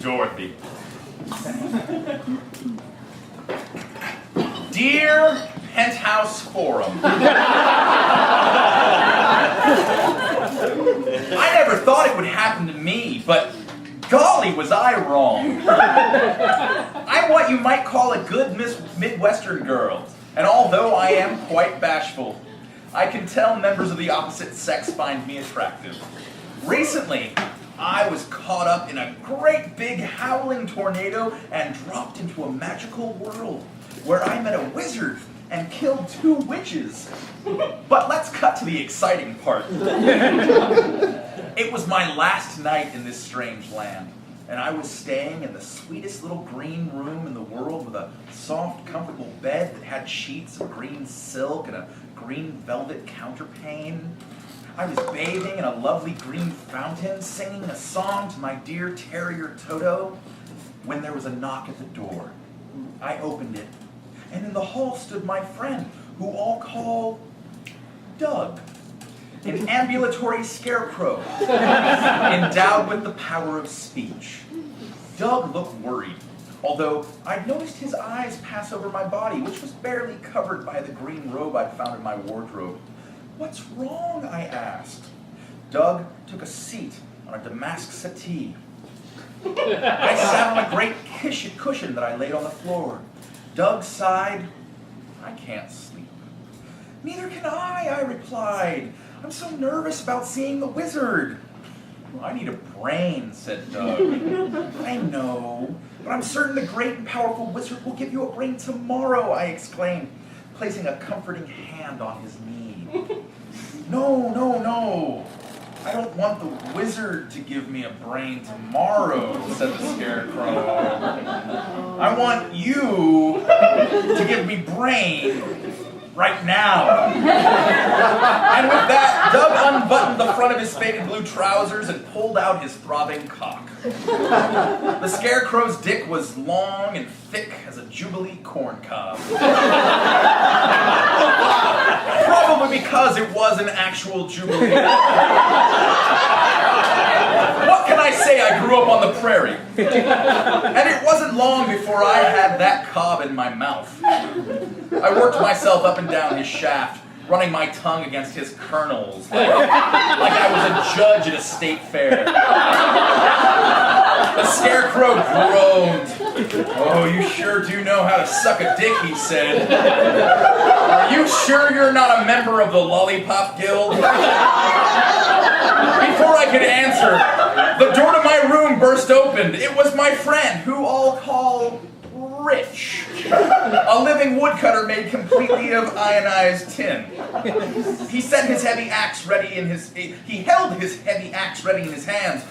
Dorothy. Dear Penthouse Forum, I never thought it would happen to me, but golly was I wrong. I'm what you might call a good Midwestern girl, and although I am quite bashful, I can tell members of the opposite sex find me attractive. Recently, I was caught up in a great big howling tornado and dropped into a magical world where I met a wizard and killed 2 witches. But let's cut to the exciting part. It was my last night in this strange land, and I was staying in the sweetest little green room in the world with a soft, comfortable bed that had sheets of green silk and a green velvet counterpane. I was bathing in a lovely green fountain, singing a song to my dear terrier Toto, when there was a knock at the door. I opened it, and in the hall stood my friend, who all call Doug, an ambulatory scarecrow, endowed with the power of speech. Doug looked worried, although I'd noticed his eyes pass over my body, which was barely covered by the green robe I'd found in my wardrobe. "What's wrong?" I asked. Doug took a seat on a damask settee. I sat on a great cushion that I laid on the floor. Doug sighed. "I can't sleep." "Neither can I replied. "I'm so nervous about seeing the wizard." "I need a brain," said Doug. "I know, but I'm certain the great and powerful wizard will give you a brain tomorrow," I exclaimed, placing a comforting hand on his knee. No. I don't want the wizard to give me a brain tomorrow," said the scarecrow. "I want you to give me brain right now." And with that, Doug unbuttoned the front of his faded blue trousers and pulled out his throbbing cock. The scarecrow's dick was long and thick as a Jubilee corn cob. Probably because it was an actual Jubilee. What can I say? I grew up on the prairie. And it wasn't long before I had that cob in my mouth. I worked myself up and down his shaft, running my tongue against his kernels, like I was a judge at a state fair. The scarecrow groaned. "Oh, you sure do know how to suck a dick," he said. "Are you sure you're not a member of the Lollipop Guild?" Before I could answer, the door to my room burst open. It was my friend, who all call Rich, a living woodcutter made completely of ionized tin. He held his heavy axe ready in his hands.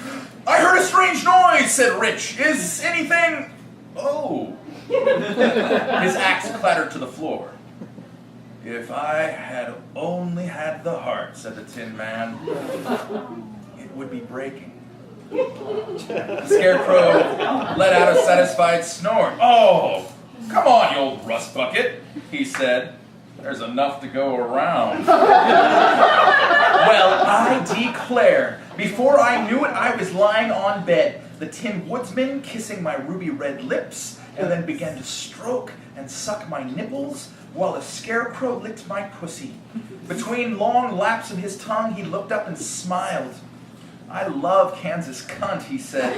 "I heard a strange noise," said Rich. "Is anything..." "Oh." His axe clattered to the floor. "If I had only had the heart," said the Tin Man, "it would be breaking." The scarecrow let out a satisfied snort. "Oh, come on, you old rust bucket," he said. "There's enough to go around." Well, I declare, before I knew it, I was lying on bed, the Tin Woodsman kissing my ruby red lips, and then began to stroke and suck my nipples, while the scarecrow licked my pussy. Between long laps of his tongue, he looked up and smiled. "I love Kansas cunt," he said.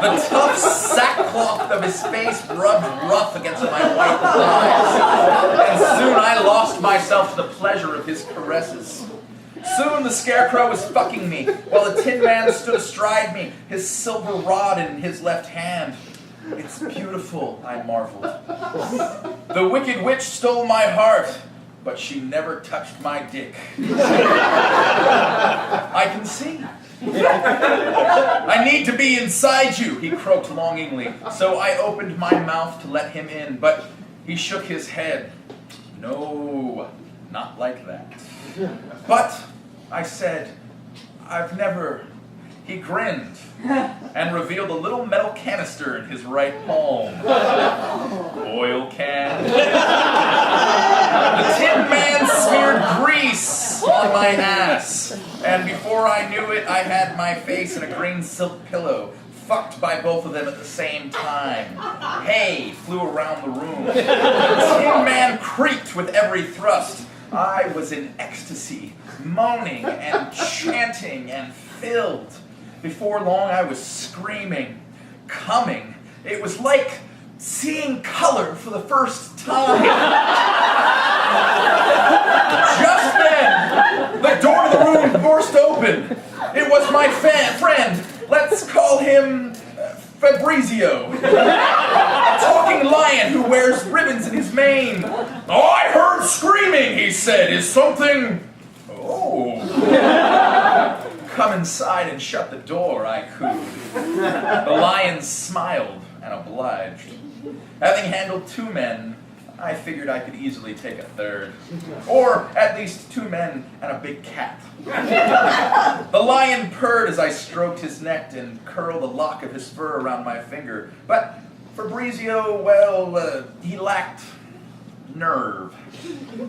The tough sackcloth of his face rubbed rough against my white thighs, and soon I lost myself to the pleasure of his caresses. Soon the scarecrow was fucking me, while the Tin Man stood astride me, his silver rod in his left hand. "It's beautiful," I marveled. "The wicked witch stole my heart, but she never touched my dick." "I can see." "I need to be inside you," he croaked longingly, so I opened my mouth to let him in, but he shook his head. "No, not like that." "But," I said, "I've never..." He grinned and revealed a little metal canister in his right palm. "Oil can?" The Tin Man smeared grease ass on my ass. And before I knew it, I had my face in a green silk pillow, fucked by both of them at the same time. Hay flew around the room. The Tin Man creaked with every thrust. I was in ecstasy, moaning and chanting and filled. Before long, I was screaming, coming. It was like seeing color for the first time. Just then, the door to the room burst open. It was my friend. Let's call him Fabrizio. A talking lion who wears ribbons in his mane. Oh, I heard screaming, he said. Is something... Oh. Come inside and shut the door, I cooed. The lion smiled and obliged. Having handled 2 men, I figured I could easily take a third. Or at least 2 men and a big cat. The lion purred as I stroked his neck and curled a lock of his fur around my finger. But Fabrizio, well, he lacked nerve.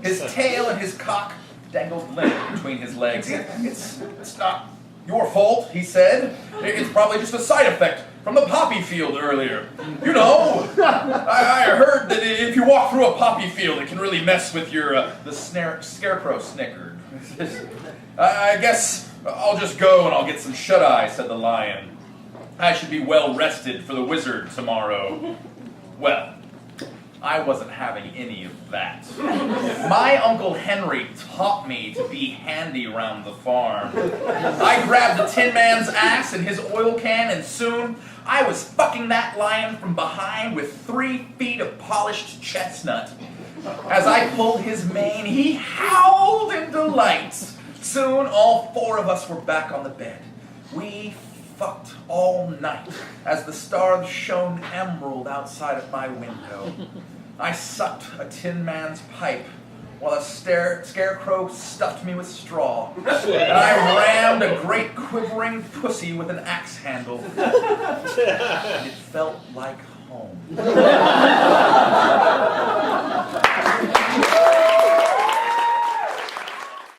His tail and his cock dangled limp between his legs. It's not your fault, he said. It's probably just a side effect from the poppy field earlier. You know, I heard that if you walk through a poppy field, it can really mess with your, the scarecrow snickered. I guess I'll just go and I'll get some shut-eye, said the lion. I should be well rested for the wizard tomorrow. Well, I wasn't having any of that. My Uncle Henry taught me to be handy around the farm. I grabbed the Tin Man's axe and his oil can, and soon I was fucking that lion from behind with 3 feet of polished chestnut. As I pulled his mane, he howled in delight. Soon all 4 of us were back on the bed. We fucked all night as the stars shone emerald outside of my window. I sucked a Tin Man's pipe while a scarecrow stuffed me with straw. And I rammed a great quivering pussy with an axe handle. And it felt like home.